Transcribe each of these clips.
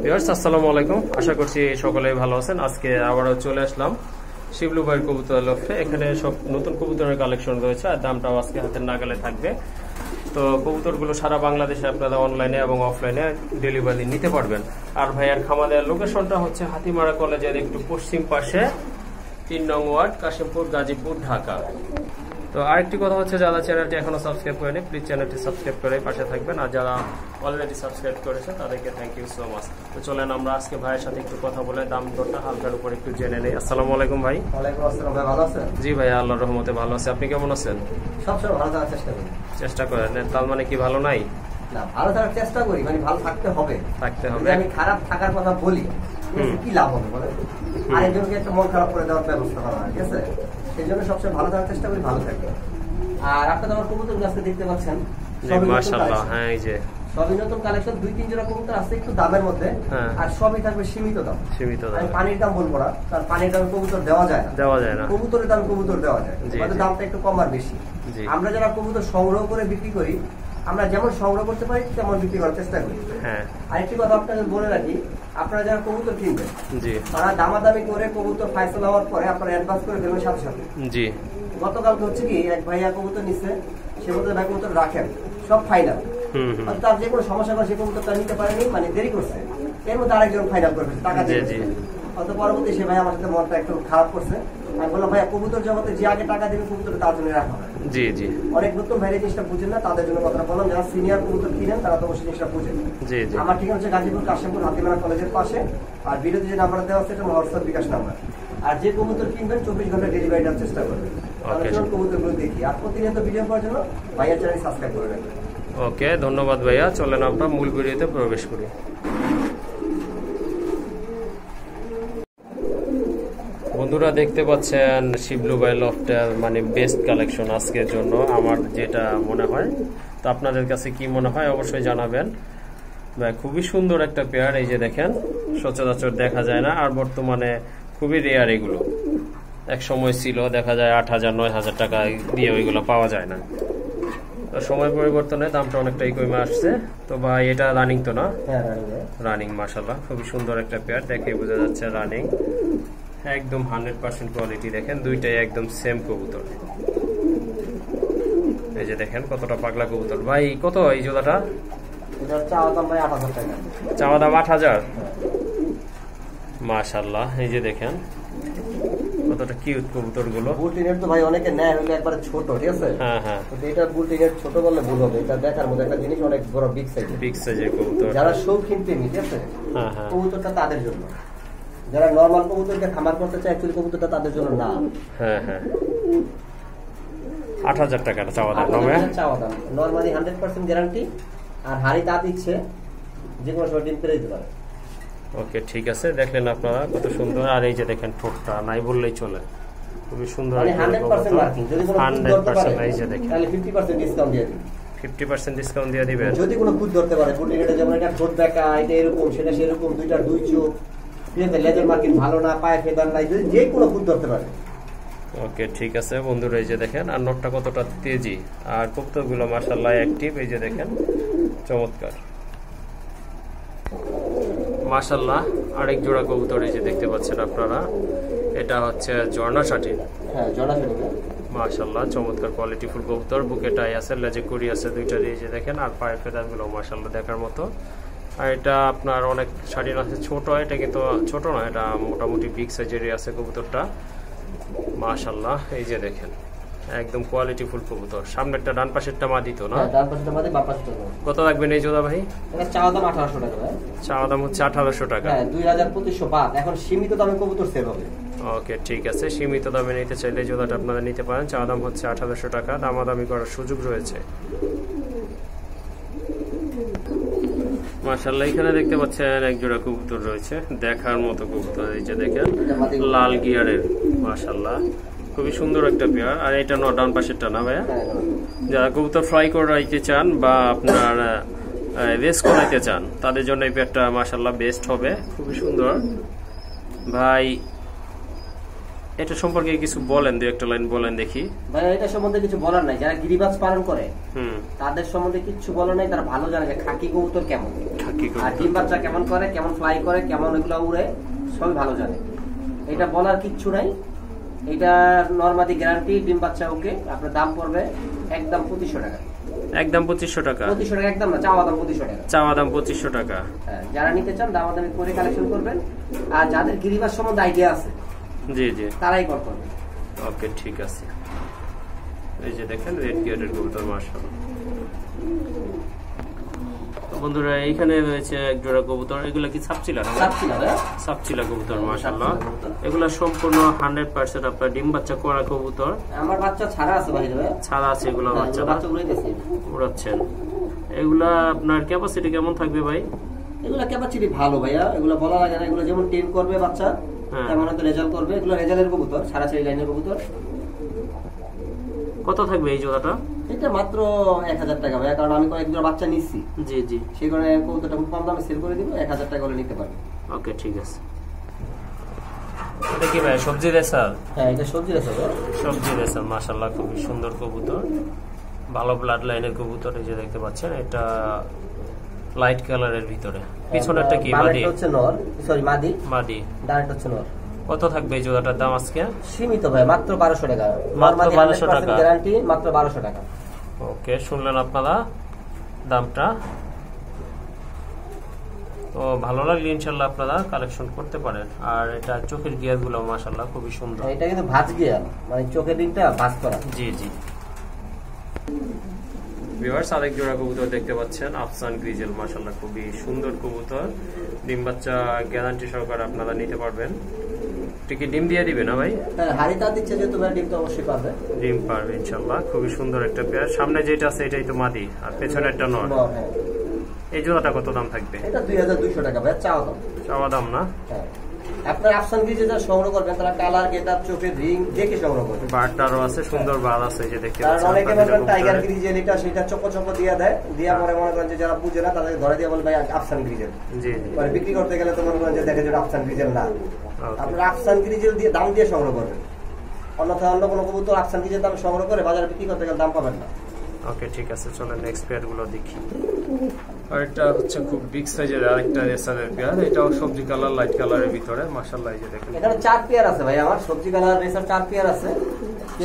Viewers আসসালামু আলাইকুম, আশা করছি সকলেই ভালো আছেন। আজকে আবারও চলে আসলাম শিবলু ভাইয়ের কবুতর লফটে। এখানে সব নতুন কবুতরের কালেকশন রয়েছে আর দামটাও আজকে হাতের নাগালে থাকবে। তো কবুতরগুলো সারা বাংলাদেশে আপনারা অনলাইনে এবং অফলাইনে ডেলিভারি নিতে পারবেন। আর ভাইয়ার খামারের লোকেশনটা হচ্ছে হাতিমারা কলেজের একটু পশ্চিম পাশে, ৩ নং ওয়ার্ড, কাশিমপুর, গাজীপুর, ঢাকা। তো আরেকটি কথা হচ্ছে, যারা চ্যানেলটি এখনো সাবস্ক্রাইব করেনি প্লিজ চ্যানেলটি সাবস্ক্রাইব করে পাশে থাকবেন, আর যারা অলরেডি সাবস্ক্রাইব করেছে তাদেরকে থ্যাংক ইউ সো মাচ। তো চলেন আমরা আজকে ভাইয়ের সাথে একটু কথা বলে দাম দরটা হালকার উপর একটু জেনে নেই। আসসালামু আলাইকুম ভাই। ওয়ালাইকুম আসসালাম ভাই, ভালো আছেন? জি ভাই, আল্লাহর রহমতে ভালো আছে। আপনি কেমন আছেন? সবসময় ভালো থাকার চেষ্টা করি। চেষ্টা করেন, তার মানে কি ভালো নাই? না, ভালো থাকার চেষ্টা করি, মানে ভালো থাকতে হবে। যদি আমি খারাপ থাকার কথা বলি কি লাভ হবে বলে? আরেকজনকে একটা মন খারাপ করে দেওয়ার ব্যবস্থা করা হয়, ঠিক আছে? সেই জন্য সবসময় ভালো থাকার চেষ্টা করি, ভালো থাকি। আর আপনাদের আমার কবুতর গাছটা দেখতে পাচ্ছেন, মাশাআল্লাহ। হ্যাঁ, এই যে সবই নতুন কালেকশন, 2-3 জোড়া কবুতর আছে একটু দামের মধ্যে, আর সবই থাকবে সীমিত দাম। আমি পানির দাম বলবো না, কারণ পানির দাম কবুতর দেওয়া যায় না, কবুতরের দাম কবুতর দেওয়া যায়, আমাদের দামটা একটু কম আর বেশি। আমরা যারা কবুতর সংগ্রহ করে বিক্রি করি, আমরা যেমন সংগ্রহ করতে পারি তেমন বিক্রি করার চেষ্টা করি। আরেকটি কথা আপনাদের বলে রাখি, আপনারা যারা কবুতর কিনবেন তারা দামাদামি করে কবুতর ফাইসলা হওয়ার পরে আপনারা অ্যাডভান্স করে দেবেন সাথে সাথে। গতকালকে হচ্ছে কি, এক ভাইয়া কবুতর নিচ্ছে, সে বলতে ভাই কবুতর রাখেন, সব ফাইনাল। তার যে কোনো সমস্যা করে সে কবুতরটা নিতে পারেনি, মানে দেরি করছে, এর মধ্যে আরেকজন ফাইনাল করবে টাকা দিয়ে। অত পরবর্তী সে ভাই আমার সাথে মনটা একটু খারাপ করছে। আমি বললাম ভাইয়া, কবুতর জগতে যে আগে টাকা দেবে কবুতর তার জন্য রাখা হয়। অনেক নতুন ভাইয়ের জিনিসটা বুঝেন না, তাদের জন্য কথাটা বললাম। যারা সিনিয়র কবুতর কিনেন তারা তো অবশ্যই জিনিসটা বুঝেন। আমার ঠিকানা হচ্ছে গাজীপুর, কাশিমপুর, হাতিমারা কলেজের পাশে। আর ভিডিওতে যে নাম্বার দেওয়া আছে এটা হোয়াটসঅ্যাপ বিকাশ নাম্বার। আর যে কবুতর কিনবেন 24 ঘন্টা ডেলিভারি দেওয়ার চেষ্টা করবেন। কবুতরগুলো দেখি আর প্রতিনিয়ত ভিডিও করার জন্য ভাইয়ার চ্যানেল সাবস্ক্রাইব করে রাখবেন। ওকে, ধন্যবাদ ভাইয়া। চলেন আমরা মূল ভিডিওতে প্রবেশ করি। বন্ধুরা দেখতে পাচ্ছেন শিবলু ভাই লফটের মানে বেস্ট কালেকশন আজকের জন্য, আমার যেটা মনে হয়। তো আপনাদের কাছে কি মনে হয় অবশ্যই জানাবেন। ভাই খুবই সুন্দর একটা পেয়ার, এই যে দেখেন, সচরাচর দেখা যায় না, আর বর্তমানে খুবই রেয়ার এগুলো। এক সময় ছিল দেখা যায় 8,000-9,000 টাকা দিয়ে ওইগুলো পাওয়া যায় না। তো সময় পরিবর্তনে দামটা অনেকটাই কমে আসছে। তো ভাই এটা রানিং তো না? রানিং। মাশাআল্লাহ, খুবই সুন্দর একটা পেয়ার, দেখে বোঝা যাচ্ছে রানিং, একদম 100% কোয়ালিটি। দেখেন দুইটাই একদম সেম কবুতর। এই যে দেখেন কতটা পাগলা কবুতর। ভাই কত এই জোড়াটা? চাওয়া দাম ভাই 8,000 টাকা। চাওয়া দাম 8,000। মাশাআল্লাহ, এই যে দেখেন কতটা কিউট কবুতর গুলো। বুলটিনেট তো ভাই অনেকে নেয় হলো একবারে ছোট, ঠিক আছে? তো এটা বুলটিনেট ছোট বললে ভুল হবে, এটা দেখার মধ্যে একটা জিনিস অনেক বড় বিগ সাইজের কবুতর। যারা শৌখিন প্রেমী, ঠিক আছে, কবুতরটা তাদের জন্য। যারা নরমাল কবুতরকে খামার করতে চায় অ্যাকচুয়ালি কবুতরটা তাদের জন্য না। 8,000 টাকা চাওয়া দাম। নরমালি 100% গ্যারান্টি, আর হাড়ি তা দিচ্ছে, যে কোনো সময় ডিম পেরে দিতে পারে। ওকে, ঠিক আছে। দেখলেন আপনারা কত সুন্দর। আর এই যে দেখেন ঠোঁটটা নাই বললেই চলে, খুবই সুন্দর। 100%। এই যে দেখেন 50% ডিসকাউন্ট দিয়ে দিন। 50% ডিসকাউন্ট দিয়ে দিবেন যদি কোনো খুদ ধরতে পারে। বুলটিনেটে যেমন এটা ঠোঁট বেঁকা, এটা এরকম, সেটা সেরকম, দুইটা দুই চোখ, লেজার মার্কিং ভালো না, পায়ে ফেদার নাই, যদি যে কোনো খুদ ধরতে পারে। ওকে, ঠিক আছে বন্ধুরা। এই যে দেখেন আর নটটা কতটা তেজি, আর কবুতরগুলো মাশাআল্লাহ অ্যাক্টিভ। এই যে দেখেন চমৎকার মাশাআল্লাহ। আরেক জোড়া কবুতর এই যে দেখতে পাচ্ছেন আপনারা, এটা হচ্ছে ঝর্ণা শাটিন। মাশাআল্লাহ, চমৎকার কোয়ালিটিফুল কবুতর। বুকে টাই আছে, লেজে কুড়ি আছে দুইটারই। এই যে দেখেন, আর পায়ের ফেদারগুলো মাশাআল্লাহ দেখার মতো। আর এটা আপনার অনেক শাটিন আছে ছোট, এটা কিন্তু ছোট না, এটা মোটামুটি বিগ সাইজেরই আছে কবুতরটা মাশাআল্লাহ। এই যে দেখেন একদম কোয়ালিটিফুল কবুতর। সামনেরটা ডান পাশেরটা মাদি তো না? ডান পাশেরটা মাদি, বাম পাশেরটা মাদি। কত লাগবেন এই জোড়া ভাই? এটা চাওয়া দাম 1800 টাকা ভাই। চাওয়া দাম হচ্ছে 1800 টাকা। 2250 বাদ। এখন সীমিত দামে কবুতর সেল হবে। ওকে, ঠিক আছে। সীমিত দামে নিতে চাইলে এই জোড়াটা আপনারা নিতে পারেন। চাওয়া দাম হচ্ছে 1800 টাকা, দামাদামি করার সুযোগ রয়েছে। মাশাআল্লাহ, এখানে দেখতে পাচ্ছেন এক জোড়া কবুতর রয়েছে, দেখার মতো কবুতর। এই যে দেখেন লাল গিয়ারের, মাশাআল্লাহ খুবই সুন্দর একটা পেয়ার। আর এটা ডান পাশেরটা না ভাইয়া? যারা কবুতর ফ্রাই করাইতে চান বা আপনার রেস করাইতে চান তাদের জন্য এই পেয়ারটা মাশাআল্লাহ বেস্ট হবে, খুবই সুন্দর। ভাই এটা সম্পর্কে কিছু বলেন, দুই একটা লাইন বলেন দেখি। ভাই এটা সম্বন্ধে কিছু বলার নাই, যারা গিরিবাজ পালন করে তাদের সম্বন্ধে কিছু বলার নাই, তারা ভালো জানে যে খাকি কবুতর কেমন, আর ডিম বাচ্চা কেমন করে, কেমন ফ্লাই করে, কেমন এগুলো উড়ে, সবই ভালো জানে। এটা বলার কিচ্ছু নাই। এটা নরমালি গ্যারান্টি, ডিম বাচ্চা ওকে। আপনার দাম পড়বে একদম 2500 টাকা। একদম 2500 টাকা? 2500 টাকা একদম না, চাওয়া দাম 2500 টাকা। চাওয়া দাম 2500 টাকা। হ্যাঁ, যারা নিতে চান দামাদামি করে কালেকশন করবেন, আর যাদের গিরিবাজ সম্বন্ধে আইডিয়া আছে জি জি তারাই কল করবেন। ওকে ঠিক আছে। এই যে দেখেন রেড গিয়ারের কবুতর মাশাআল্লাহ। বন্ধুরা এইখানে রয়েছে এক জোড়া কবুতর, এগুলা কি সাপচিলা না? সাপচিলা কবুতর মাশাআল্লাহ। এগুলা সম্পূর্ণ 100% আপনার ডিম বাচ্চা করা কবুতর। আমার বাচ্চা ছাড়া আছে ভাই, ছাড়া আছে এগুলা বাচ্চা উড়াচ্ছেন। এগুলা আপনার ক্যাপাসিটি কেমন থাকবে ভাই? এগুলা ক্যাপাসিটি ভালো ভাইয়া, এগুলা বলা লাগে না। এগুলা যেমন টেন করবে বাচ্চা তেমন হয়তো রেজাল্ট করবে। এগুলো রেজাল্টের কবুতর, সারা চারি লাইনের কবুতর। কত থাকবে এই জোড়াটা? এটা মাত্র 1000 টাকা ভাইয়া, কারণ আমি কয়েক জোড়া বাচ্চা নিচ্ছি। জি জি, সেই কারণে কবুতরটা খুব কম দামে সেল করে দিব, 1000 টাকা হলে নিতে পারবে। ওকে ঠিক আছে। এটা কি ভাই সবজি রেসার? হ্যাঁ এটা সবজি রেসার। সবজি রেসার মাশাআল্লাহ, খুবই সুন্দর কবুতর, ভালো ব্লাড লাইনের কবুতর। এই যে দেখতে পাচ্ছেন এটা লাইট কালারের ভিতরে। পিছনেরটা কি মাদি? এটা হচ্ছে নর, সরি মাদি। মাদি, ডানটা হচ্ছে নর। কত থাকবে এই জোড়াটার দাম আজকে? সীমিত ভাই, মাত্র 1200 টাকা। মাত্র 1200 টাকা গ্যারান্টি, মাত্র 1200 টাকা। ওকে, শুনলেন আপনারা দামটা। তো ভালো লাগলে ইনশাআল্লাহ আপনারা কালেকশন করতে পারেন। আর এটা চোখের গিয়ার গুলো মাশাআল্লাহ খুবই সুন্দর। এটা কিন্তু ভাঁজ গিয়ার, মানে চোখের দিকটা ভাঁজ করা। জি জি। ভিউয়ার্স আরেক জোড়া কবুতর দেখতে পাচ্ছেন, আফসান গ্রিজেল মাশাআল্লাহ, খুবই সুন্দর কবুতর। ডিম বাচ্চা গ্যারান্টি সহকারে আপনারা নিতে পারবেন। ঠিক ডিম দিয়ে দিবে না ভাই? হ্যাঁ, হাড়িটা দিচ্ছে যে তোমরা ডিম তো অবশ্যই পাবে। ডিম পারবে ইনশাআল্লাহ। খুবই সুন্দর একটা পেয়ার। সামনে যেটা আছে এটাই তো মাদি, আর পেছনে একটা নর। হ্যাঁ। এই জোড়াটা কত দাম থাকবে? এটা 2200 টাকা ভাই, চাওয়া দাম। চাওয়া দাম না? হ্যাঁ। আপনার আফসান গ্রিজে যা সংগ্রহ করবেন তারা কালার, গেটআপ, চোখের রিং দেখে সংগ্রহ করবেন। বারটারও আছে, সুন্দর বার আছে এই যে দেখতে পাচ্ছেন। আর অনেকে বলেন টাইগার গ্রিজেল, এটা সেটা চকো চকো দিয়ে দেয়, দিয়া পরে মনে করেন যে যারা বুঝে না তাদেরকে ধরে দিয়ে বলে ভাই আফসান গ্রিজেল। জি জি। মানে বিক্রি করতে গেলে তো মনে করেন যে দেখে যে আফসান গ্রিজেল না। আপনারা আফসান গ্রিজেল দিয়ে দাম দিয়ে সংগ্রহ করবেন, অন্যথায় অন্য কোনো কবুতর আফসান গ্রিজেল দাম সংগ্রহ করে বাজারে বিক্রি করতে গেলে দাম পাবেন না। ওকে ঠিক আছে, চলেন নেক্সট পেয়ার গুলো দেখি। আর এটা হচ্ছে খুব বিগ সাইজের আরেকটা রেসারের পেয়ার। এটাও সবজি কালার, লাইট কালারের ভিতরে মাশাআল্লাহ। এই যে দেখেন এখানে 4 পেয়ার আছে ভাই, আমার সবজি কালার রেসার 4 পেয়ার আছে।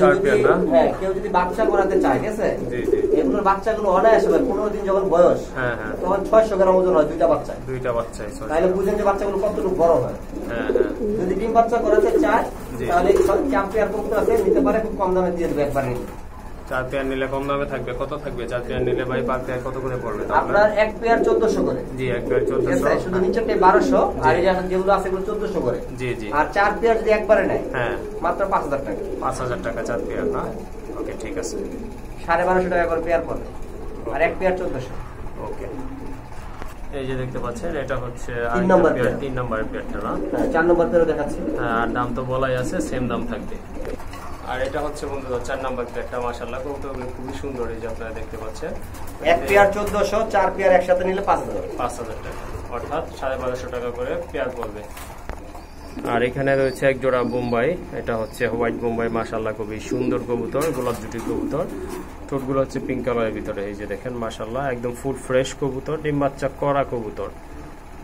4 পেয়ার না? হ্যাঁ, কেউ যদি বাচ্চা করাতে চায়, ঠিক আছে? জি জি। এগুলোর বাচ্চাগুলো অনায়াসে ভাই 15 দিন যখন বয়স, হ্যাঁ হ্যাঁ, তখন 600 গ্রাম ওজন হয় দুইটা বাচ্চা। দুইটা বাচ্চাই। তাহলে বুঝেন যে বাচ্চাগুলো কতটুকু বড় হয়। হ্যাঁ হ্যাঁ। যদি ডিম বাচ্চা করাতে চায় তাহলে 4 পেয়ার কবুতর আছে, নিতে পারে, খুব কম দামে দিয়ে দেবে একবার নিলে। 4 পেয়ার নিলে কম দামে থাকবে। কত থাকবে 4 পেয়ার নিলে ভাই? পার পেয়ার কত করে পড়বে? আপনার এক পেয়ার 1400 করে। জি, এক পেয়ার 1400। শুধু নিচেরটা 1200, আর এই যেগুলো আছে এগুলো 1400 করে। জি জি। আর 4 পেয়ার যদি একবারে নেয়, হ্যাঁ, মাত্র 5000 টাকা। 5000 টাকা 4 পেয়ার না? ওকে ঠিক আছে। 1250 টাকা করে পেয়ার পড়বে, আর এক পেয়ার 1400। ওকে। এই যে দেখতে পাচ্ছেন এটা হচ্ছে 3 নম্বর পেয়ার, 3 নম্বরের পেয়ারটা না? 4 নম্বর পেয়ারও দেখাচ্ছি। আর দাম তো বলাই আছে, সেম দাম থাকবে। আর এটা হচ্ছে বন্ধুরা 4 নম্বর পেয়ারটা মাশাআল্লাহ কবুতরগুলো খুবই সুন্দর। এই যে আপনারা দেখতে পাচ্ছেন, এক পেয়ার 1400, 4 পেয়ার একসাথে নিলে 5000 টাকা, অর্থাৎ 1250 টাকা করে পেয়ার পড়বে। আর এখানে রয়েছে এক জোড়া বোম্বাই, এটা হচ্ছে হোয়াইট বোম্বাই মাশাআল্লাহ, খুবই সুন্দর কবুতর, গোলাপ জুটি কবুতর। ঠোঁটগুলো হচ্ছে পিঙ্ক কালারের ভিতরে। এই যে দেখেন মাশাআল্লাহ, একদম ফুল ফ্রেশ কবুতর, ডিম বাচ্চা করা কবুতর।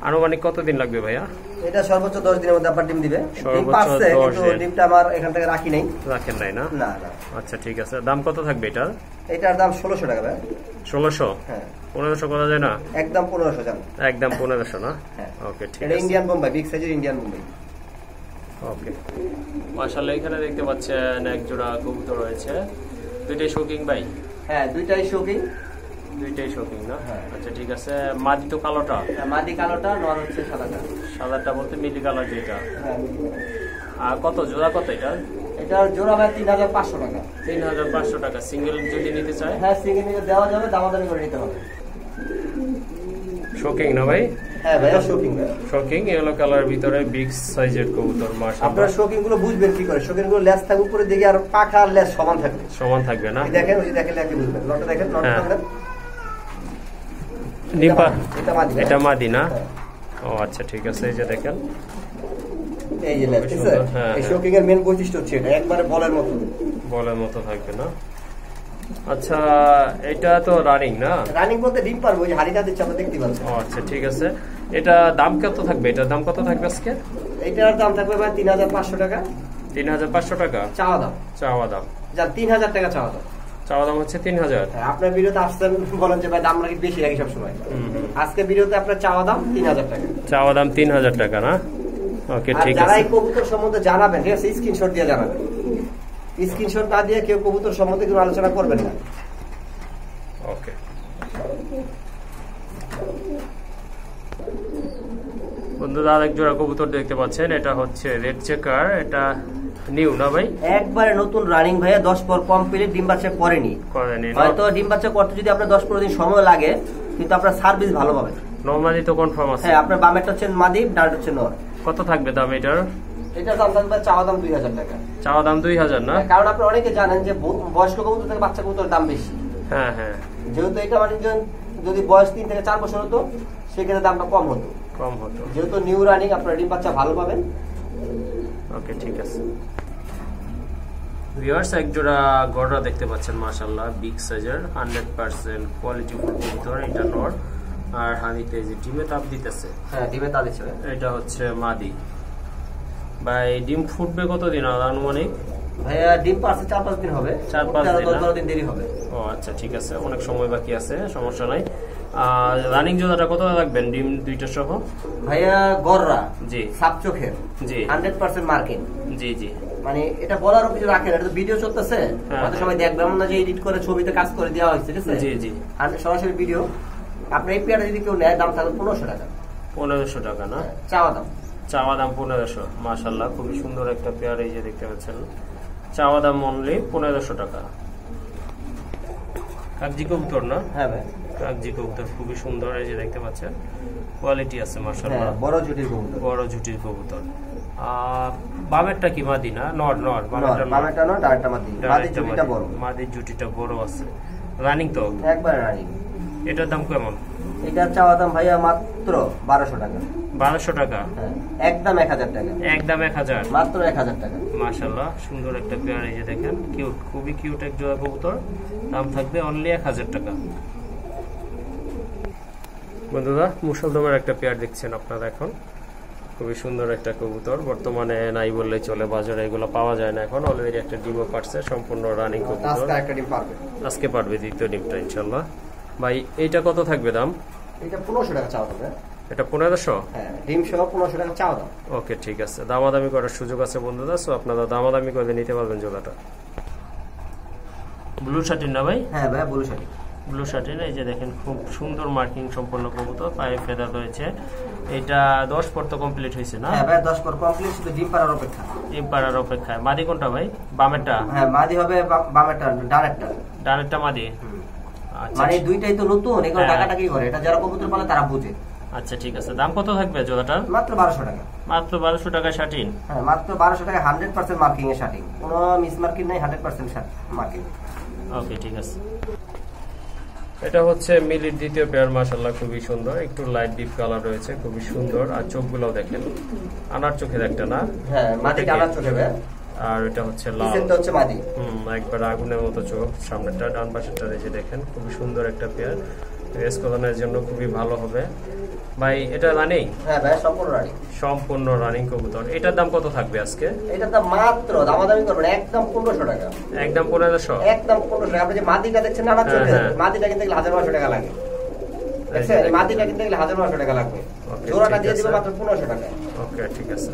আনুমানিক কতদিন লাগবে ভাইয়া? এটা সর্বোচ্চ 10 দিনের মধ্যে আপনার ডিম দিবে। সর্বোচ্চ 10 দিন। ডিমটা আমার এখান থেকে রাখি নাই। রাখেন নাই না? না না। আচ্ছা ঠিক আছে। দাম কত থাকবে এটার? এটার দাম 1600 টাকা ভাই। 1600? হ্যাঁ। 1500 করা যায় না? একদম 1500 জান। একদম 1500 না? হ্যাঁ। ওকে ঠিক আছে। এটা ইন্ডিয়ান বোম্বাই, বিগ সাইজের ইন্ডিয়ান বোম্বাই। ওকে মাশাআল্লাহ। এখানে দেখতে পাচ্ছেন এক জোড়া কবুতর রয়েছে। দুইটাই শৌকিং ভাই? হ্যাঁ, দুইটাই শৌকিং। দুইটাই শৌকিং না? আচ্ছা ঠিক আছে। মাদি তো কালোটা? হ্যাঁ, মাদি কালোটা, নর হচ্ছে সাদাটা। সাদাটা বলতে মিলি কালার যেটা। হ্যাঁ। আর কত জোড়া কত এটা? এটার জোড়া ভাই 3500 টাকা। 3500 টাকা। সিঙ্গেল যদি নিতে চায়? হ্যাঁ, সিঙ্গেল নিতে দেওয়া যাবে, দামাদামি করে নিতে হবে। শৌকিং না ভাই? হ্যাঁ ভাই, শৌকিং ভাই। শৌকিং ইয়েলো কালার ভিতরে বিগ সাইজের কবুতর মাশাআল্লাহ। আপনারা শৌকিং গুলো বুঝবেন কি করে? শৌকিং গুলো লেজ থাকবে উপরে দিকে, আর পাখা আর লেজ সমান থাকবে। সমান থাকবে না? দেখেন, ওই দেখেন কি বুঝবেন। লটটা দেখেন, লটটা দেখেন। ডিম্পা এটা মাদি। এটা মাদি না? ও আচ্ছা ঠিক আছে। এই যে দেখেন এই যে লেজ, এই শোকিং এর মেন বৈশিষ্ট্য হচ্ছে এটা একবারে বলের মতো থাকবে না। আচ্ছা, এটা তো রানিং না? রানিং বলতে ডিম পারবো, ওই হাড়িটা দিচ্ছে আমরা দেখতে পাচ্ছি। আচ্ছা ঠিক আছে, এটা দাম কত থাকবে? এটার দাম কত থাকবে আজকে? এটার দাম থাকবে ভাই 3500 টাকা। 3500 টাকা চাওয়া দাম। যা 3000 টাকা চাওয়া দাম হচ্ছে 3000। আপনার ভিডিওতে আসছেন বলেন যে ভাই দাম নাকি বেশি রাখি সবসময়। আজকে ভিডিওতে আপনার চাওয়া দাম 3000 টাকা। চাওয়া দাম 3000 টাকা না? ওকে ঠিক আছে। যারা এই কবুতর সম্বন্ধে জানাবেন, ঠিক আছে, স্ক্রিনশট দিয়ে জানাবেন। স্ক্রিনশট না দিয়ে কেউ কবুতর সম্বন্ধে কোনো আলোচনা করবেন না। ওকে, বন্ধুরা আরেক জোড়া কবুতর দেখতে পাচ্ছেন, এটা হচ্ছে রেড চেকার। এটা নিউ না ভাই? একবারে নতুন রানিং ভাইয়া, 10 পর কমপ্লিট, ডিম বাচ্চা করেনি। হয়তো ডিম বাচ্চা করতে যদি আপনার 10-15 দিন সময় লাগে, কিন্তু আপনার সার্ভিস ভালো পাবেন। নরমালি তো কনফার্ম আছে। হ্যাঁ, আপনার বামেরটা হচ্ছে মাদি, ডানটা হচ্ছে নর। কত থাকবে দাম এটার? এটার দাম থাকবে চাওয়া দাম 2000 টাকা। চাওয়া দাম 2000 না? কারণ আপনি অনেকে জানেন যে বয়স্ক কবুতর থেকে বাচ্চা কবুতরের দাম বেশি। হ্যাঁ, যেহেতু এটা মানে যদি বয়স 3 থেকে 4 বছর হতো, সেক্ষেত্রে দামটা কম হতো। যেহেতু নিউ রানিং, আপনার ডিম বাচ্চা ভালো পাবেন। ওকে ঠিক আছে। ভিউয়ার্স, এক জোড়া গড়া দেখতে পাচ্ছেন, মাশাআল্লাহ বিগ সাইজের 100% কোয়ালিটি ফুল কবুতর। এটা নর, আর হানিতে যে ডিমে তাপ দিতেছে। হ্যাঁ, ডিমে তাপ দিচ্ছে। এটা হচ্ছে মাদি। ভাই ডিম ফুটবে কতদিন আনুমানিক? ভাইয়া ডিম পারছে 4-5 দিন হবে। 4-5 দিন দেরি হবে। ও আচ্ছা ঠিক আছে, অনেক সময় বাকি আছে, সমস্যা নাই। আর রানিং জোড়াটা কত রাখবেন ডিম দুইটা সহ? ভাইয়া গররা জি, সাপ চোখের, জি 100% মার্কিং। জি মানে এটা বলারও কিছু রাখেন, এটা তো ভিডিও চলতেছে, হয়তো সবাই দেখবে, এমন না যে এডিট করে ছবিতে কাজ করে দেওয়া হয়েছে, ঠিক আছে? জি সরাসরি ভিডিও। আপনার এই পেয়ারটা যদি কেউ নেয়, দাম থাকবে 1500 টাকা। 1500 টাকা না? চাওয়া দাম 1500। মাশাআল্লাহ, খুবই সুন্দর একটা পেয়ার, এই যে দেখতে পাচ্ছেন, চাওয়া দাম অনলি 1500 টাকা। কাগজি কবুতর না? হ্যাঁ ভাই, কাগজি কবুতর খুবই সুন্দর, এই যে দেখতে পাচ্ছেন, কোয়ালিটি আছে মাশাআল্লাহ। বড় জুটির কবুতর। বামেরটা কি মাদি না? নর। বামেরটা নর, ডানটা মাদি। মাদির জুটিটা বড় আছে। রানিং তো? একবারে রানিং। এটার দাম কেমন? এটা চাওয়া দাম ভাইয়া মাত্র 1200 টাকা। 1200 টাকা? একদম 1000 টাকা। একদম 1000? মাত্র 1000 টাকা। মাশাআল্লাহ, সুন্দর একটা পেয়ার, এই যে দেখেন, কিউট, খুবই কিউট এক জোড়া কবুতর। দাম থাকবে অনলি 1000 টাকা। বন্ধুরা, মুসলদমের একটা পেয়ার দেখছেন আপনারা এখন, খুবই সুন্দর একটা কবুতর। বর্তমানে নাই বললেই চলে, বাজারে এগুলো পাওয়া যায় না এখন। অলরেডি একটা ডিমও পারছে, সম্পূর্ণ রানিং কবুতর। আজকে পারবে দ্বিতীয় ডিমটা ইনশাল্লাহ। ভাই এইটা কত থাকবে দাম? এটা 1500 টাকা চাওয়া দাম। এটা 1500? হ্যাঁ, ডিম সহ 1500 টাকা চাওয়া দাম। ওকে ঠিক আছে, দামাদামি করার সুযোগ আছে বন্ধুরা, সো আপনারা দামাদামি করে নিতে পারবেন জোড়াটা। ব্লু শার্টিন না ভাই? হ্যাঁ ভাই, ব্লু শার্টিন। ব্লু শার্টিন, এই যে দেখেন, খুব সুন্দর মার্কিং সম্পন্ন কবুতর, পায়ে ফেদার রয়েছে। এটা 10 পর তো কমপ্লিট হয়েছে না? হ্যাঁ ভাই, 10 পর কমপ্লিট, শুধু ডিম পাড়ার অপেক্ষা। ডিম পাড়ার অপেক্ষায়। মাদি কোনটা ভাই? বামেরটা? হ্যাঁ, মাদি হবে বামেরটা, ডানেরটা মাদি। মানে দুইটাই তো নতুন, এগুলো টাকাটা কি করে, এটা যারা কবুতর পালে তারা বুঝে। আচ্ছা ঠিক আছে, দাম কত থাকবে জোড়াটার? মাত্র 1200 টাকা। মাত্র 1200 টাকা শার্টিন? হ্যাঁ, মাত্র 1200 টাকা, 100% মার্কিং এর শার্টিন, কোনো মিস মার্কিং নাই, 100% মার্কিং। ওকে ঠিক আছে। এটা হচ্ছে মিলির দ্বিতীয় পেয়ার, মাশাআল্লাহ খুবই সুন্দর, একটু লাইট ডিপ কালার রয়েছে, খুবই সুন্দর। আর চোখগুলোও দেখেন, আনার চোখের একটা না? হ্যাঁ, মাটিতে আনার চোখে ভাই। আর এটা হচ্ছে লাল, এটা হচ্ছে মাদি। একবার আগুনের মতো চোখ, সামনেরটা, ডান পাশেরটা, এই যে দেখেন, খুবই সুন্দর একটা পেয়ার। রেস করানোর জন্য খুবই ভালো হবে। ভাই এটা রানিং? হ্যাঁ ভাই, সম্পূর্ণ রানিং কবুতর। এটার দাম কত থাকবে আজকে? এটার দাম মাত্র, দামাদামি করবেন, একদম 1500 টাকা। একদম 1500? একদম 1500 টাকা। আপনি যে মাদিটা দেখছেন না, মাদিটা কিনতে গেলে 1900 টাকা লাগে। দেখছেন, মাদিটা কিনতে গেলে 1900 টাকা লাগবে। জোড়াটা দিয়ে দিবেন মাত্র 1500 টাকা। ওকে ঠিক আছে।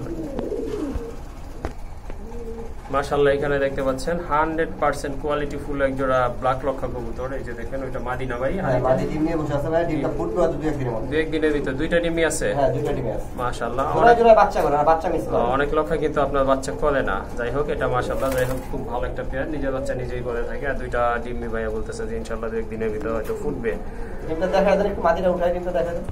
মাশাআল্লাহ, এখানে দেখতে পাচ্ছেন 100% কোয়ালিটি ফুল এক জোড়া ব্ল্যাক লক্ষা কবুতর। এই যে দেখেন, ওইটা মাদি না ভাই? হ্যাঁ, মাদি ডিম নিয়ে বসে আছে ভাই, ডিমটা ফুটবে আর 2 একদিনের মধ্যে। 2 একদিনের ভিতর দুইটা ডিমই আছে? হ্যাঁ, দুইটা ডিমই আছে। মাশাআল্লাহ, অনেক জোড়া বাচ্চা করে, আর বাচ্চা মিস করে। অনেক লক্ষা কিন্তু আপনার বাচ্চা করে না। যাই হোক, এটা মাশাআল্লাহ, যাই হোক, খুব ভালো একটা পেয়ার, নিজের বাচ্চা নিজেই করে থাকে। আর দুইটা ডিমই ভাইয়া বলতেছে যে ইনশাআল্লাহ 2 একদিনের ভিতর হয়তো ফুটবে। ডিমটা দেখা দেন, একটু মাদিটা উঠায়, ডিমটা দেখা দেন।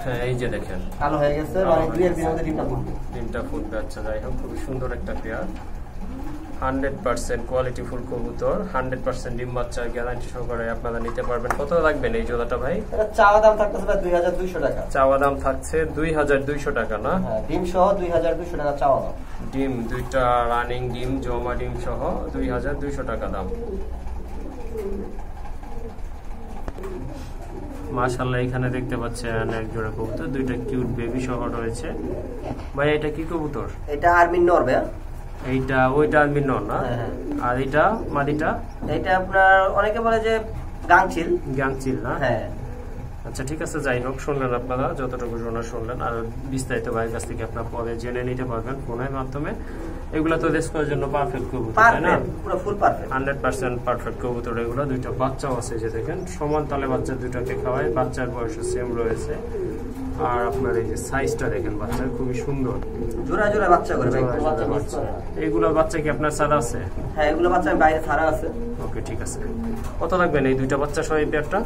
হ্যাঁ, এই যে দেখেন, কালো হয়ে গেছে, মানে 2 একদিনের মধ্যে ডিমটা ফুটবে। আচ্ছা, যাই হোক, খুবই সুন্দর একটা পেয়ার, 100% কোয়ালিটি ফুল কবুতর, 100% ডিম বাচ্চা গ্যারান্টি সহকারে আপনারা নিতে পারবেন। কত রাখবেন এই জোড়াটা ভাই? এটা চাওয়া দাম থাকতেছে 2200 টাকা। চাওয়া দাম থাকছে 2200 টাকা না? হ্যাঁ, ডিম সহ 2200 টাকা চাওয়া দাম। ডিম দুইটা রানিং ডিম, জমা ডিম সহ 2200 টাকা দাম। মাশাআল্লাহ, এখানে দেখতে পাচ্ছেন এক জোড়া কবুতর, দুইটা কিউট বেবি সহ রয়েছে। ভাই এটা কি কবুতর? এটা আর্মিন নর ভাই। এইটা ওইটা আর্মিন নর না? আর এটা মাদিটা? এটা আপনার অনেকে বলে যে গাংচিল। গাংচিল না? হ্যাঁ। আচ্ছা ঠিক আছে, যাই হোক, শুনলেন আপনারা যতটুকু শুনলেন, আর বিস্তারিত ভাইয়ের কাছ থেকে আপনারা পরে জেনে নিতে পারবেন ফোনের মাধ্যমে। এগুলো তো রেস করার জন্য পারফেক্ট কবুতর, তাই না? পুরো ফুল পারফেক্ট, 100% পারফেক্ট কবুতর এগুলো। দুইটা বাচ্চাও আছে, যে দেখেন সমান তালে বাচ্চা দুটাকে খাওয়ায়, বাচ্চার বয়স সেম রয়েছে। আর আপনার এই যে সাইজটা দেখেন বাচ্চার, খুবই সুন্দর, জোড়া জোড়া বাচ্চা করে ভাই। এইগুলো বাচ্চা কি আপনার ছাড়া আছে? হ্যাঁ, এগুলো বাচ্চা বাইরে ছাড়া আছে। ওকে ঠিক আছে। কত লাগবেন এই দুইটা বাচ্চা সহ এই পেয়ারটা?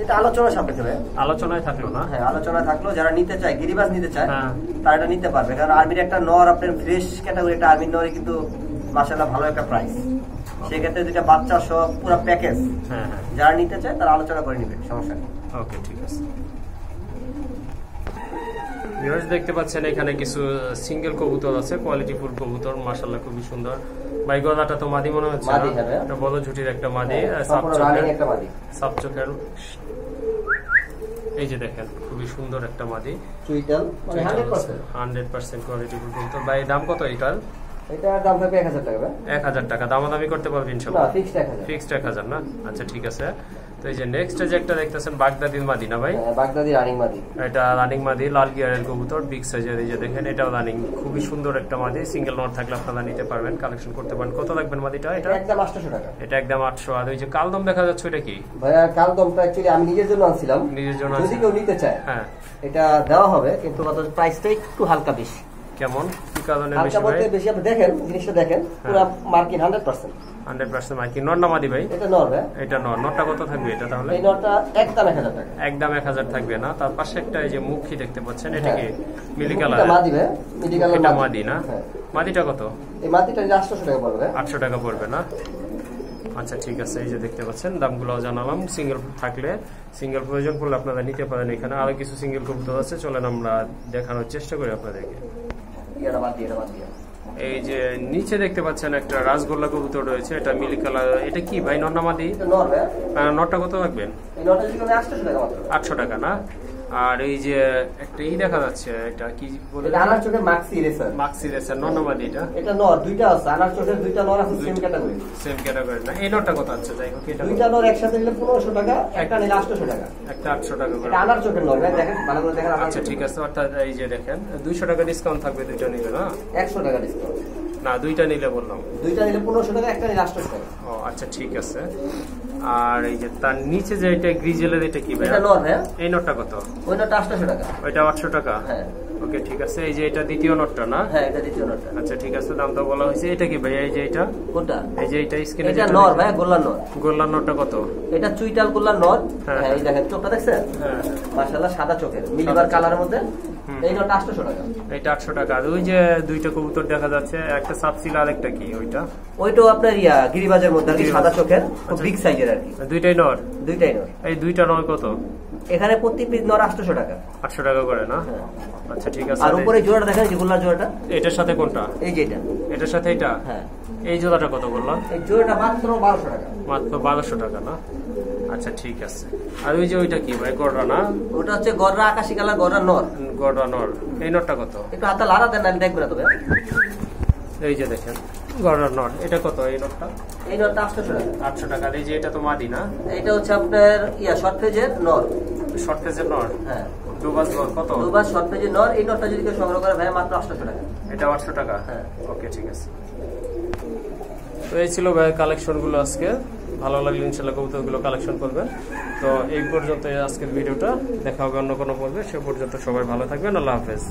এটা আলোচনা সাপেক্ষে ভাই। আলোচনায় থাকলো না? হ্যাঁ, আলোচনায় থাকলো। যারা নিতে চায়, গিরিবাজ নিতে চায়, তারা এটা নিতে পারবে। কারণ আর্মির একটা নর, আপনার ফ্রেশ ক্যাটাগরি একটা আর্মির নরে কিন্তু মাশাআল্লাহ ভালো একটা প্রাইস। সেক্ষেত্রে দুইটা বাচ্চা সহ পুরো প্যাকেজ যারা নিতে চায় তারা আলোচনা করে নিবে, সমস্যা নেই। ওকে ঠিক আছে। ভিউয়ার্স দেখতে পাচ্ছেন এখানে কিছু সিঙ্গেল কবুতর আছে, কোয়ালিটি ফুল কবুতর, মাশাআল্লাহ খুবই সুন্দর। ভাই গলাটা তো মাদি মনে হচ্ছে, এটা বড় ঝুটির একটা মাদি, সাপ চোখের। এই যে দেখেন খুবই সুন্দর একটা মাদি, 100% কোয়ালিটি ফুল কবুতর। ভাই দাম কত এটার? এটার দাম থাকবে 1000 টাকা। 1000 টাকা দামাদামি করতে পারবেন ইনশাআল্লাহ? না, ফিক্সড 1000 না? আচ্ছা ঠিক আছে। তো এই যে নেক্সট যে একটা দেখতেছেন বাগদাদির মাদি না ভাই? হ্যাঁ, বাগদাদি রানিং মাদি। এটা রানিং মাদি, লাল গিয়ারের কবুতর, বিগ সাইজের। এই যে দেখেন এটাও রানিং, খুবই সুন্দর একটা মাদি। সিঙ্গেল নট থাকলে আপনারা নিতে পারবেন, কালেকশন করতে পারেন। কত রাখবেন মাদিটা? এটা একদম 800 টাকা। এটা একদম 800। আর ওই যে কালদম দেখা যাচ্ছে, ওটা কি? ভাইয়া কালদমটা অ্যাকচুয়ালি আমি নিজের জন্য আনছিলাম। নিজের জন্য? যদি কেউ নিতে চায় হ্যাঁ এটা দেওয়া হবে, কিন্তু কত প্রাইসটা একটু হালকা বেশি। কেমন কি কারণে বেশি? হালকা বলতে বেশি, আপনি দেখেন জিনিসটা দেখেন, পুরো মার্কিং 100%। 100% মার্কিং। নর না মাদি ভাই? এটা নর ভাই। এটা নর। নরটা কত থাকবে এটা তাহলে? এই নরটা একদম 1000 টাকা। একদম 1000 থাকবে না? তার পাশে একটা এই যে মুখী দেখতে পাচ্ছেন, এটা কি মিলি কালার? এটা মাদি ভাই, মিলি কালার। এটা মাদি না? মাদিটা কত? এই মাদিটা 800 টাকা পড়বে। 800 টাকা পড়বে না? আচ্ছা ঠিক আছে। এই যে দেখতে পাচ্ছেন দামগুলো জানালাম। সিঙ্গেল থাকলে, সিঙ্গেল প্রয়োজন পড়লে আপনারা নিতে পারেন। এখানে আরো কিছু সিঙ্গেল কবুতর আছে, চলেন আমরা দেখানোর চেষ্টা করি আপনাদেরকে। এই যে নিচে দেখতে পাচ্ছেন একটা রাজগোল্লা কবুতর রয়েছে, এটা মিলি কালার। এটা কি ভাই, নর না মাদি? নরটা কত রাখবেন? 800 টাকা না? আর এই যে একটা দেখা যাচ্ছে, এটা কি বলে? এটা আনার চোখের মাক্সি রেসার। মাক্সি রেসার নর না মাদি? এটা নর, দুইটা আছে। আনার চোখের দুইটা নর আছে, সেম ক্যাটাগরি। সেম ক্যাটাগরি না? এই নরটা কত আছে? যাই হোক, এটা দুইটা নর একসাথে নিলে 1500 টাকা, একটা নিলে 800 টাকা। একটা 800 টাকা করে। এটা আনার চোখের নর, দেখেন ভালো করে দেখেন। আচ্ছা ঠিক আছে। অর্থাৎ এই যে দেখেন 200 টাকা ডিসকাউন্ট থাকবে দুইটা নিলে না? 100 টাকা ডিসকাউন্ট না, দুইটা নিলে বললাম। দুইটা নিলে 1500 টাকা, একটা নিলে 800 টাকা। ও আচ্ছা ঠিক আছে। আর এই যে তার নিচে যে এটা গ্রিজেলের, এটা কি ভাই? এটা নর ভাই। এই নটটা কত? ওই নটটা 800 টাকা। ওইটা 800 টাকা? হ্যাঁ। ওকে ঠিক আছে। এই যে এটা দ্বিতীয় নটটা না? হ্যাঁ, এটা দ্বিতীয় নটটা। আচ্ছা ঠিক আছে, দামটা বলা হয়েছে। এটা কি ভাই? এই যে এটা কোনটা? এই যে এটা স্ক্রিনে, এটা নর ভাই, গোল্লার নর। গোল্লার নটটা কত? এটা চুইটাল গোল্লার নর। হ্যাঁ, এই দেখেন চোখটা দেখছেন? হ্যাঁ, মাশাআল্লাহ সাদা চোখের, মিলিবার কালারের মধ্যে। এই নটটা 800 টাকা। এটা 800 টাকা। আর ওই যে দুইটা কবুতর দেখা যাচ্ছে, একটা সাবসিল আর একটা কি ওইটা? ওইটাও আপনার গিরিবাজের মধ্যে আর কি, সাদা চোখের, খুব বিগ সাইজের আর কি। দুইটাই নর? দুইটাই নর। এই দুইটা নর কত? এখানে প্রতি পিস নর 800 টাকা। 800 টাকা করে না? আচ্ছা ঠিক আছে। আর উপরে জোড়াটা দেখেন, যে গোল্লার জোড়াটা, এটার সাথে কোনটা? এই যে এটা। এটার সাথে এটা? হ্যাঁ। এই জোড়াটা কত বললাম? এই জোড়াটা মাত্র 1200 টাকা। মাত্র 1200 টাকা না? আচ্ছা ঠিক আছে। আর ওই যে ওইটা কি ভাই, গড়রা না? ওটা হচ্ছে গড়রা, আকাশী কালার গড়রা নর। গড়রা নর। এই নরটা কত? একটু হাতে লাড়া দেন, আমি দেখবো না তবে। এই যে দেখেন গড়রা নর, এটা কত এই নরটা? এই নরটা 800 টাকা। 800 টাকা। এই যে এটা তো মাদি না? এটা হচ্ছে আপনার শর্ট পেজের নর। শর্ট পেজের নর? হ্যাঁ। দুবাস নর কত? দুবাস শর্ট পেজের নর। এই নরটা যদি কেউ সংগ্রহ করে ভাই মাত্র 800 টাকা। এটা 800 টাকা? হ্যাঁ। ওকে ঠিক আছে। তো এই ছিল ভাই কালেকশন গুলো আজকে। ভালো লাগলে ইনশাআল্লাহ কবুতরগুলো কালেকশন করবেন। তো এই পর্যন্ত আজকের ভিডিওটা, দেখা হবে অন্য কোনো পর্বে। সে পর্যন্ত সবাই ভালো থাকবেন। আল্লাহ হাফেজ।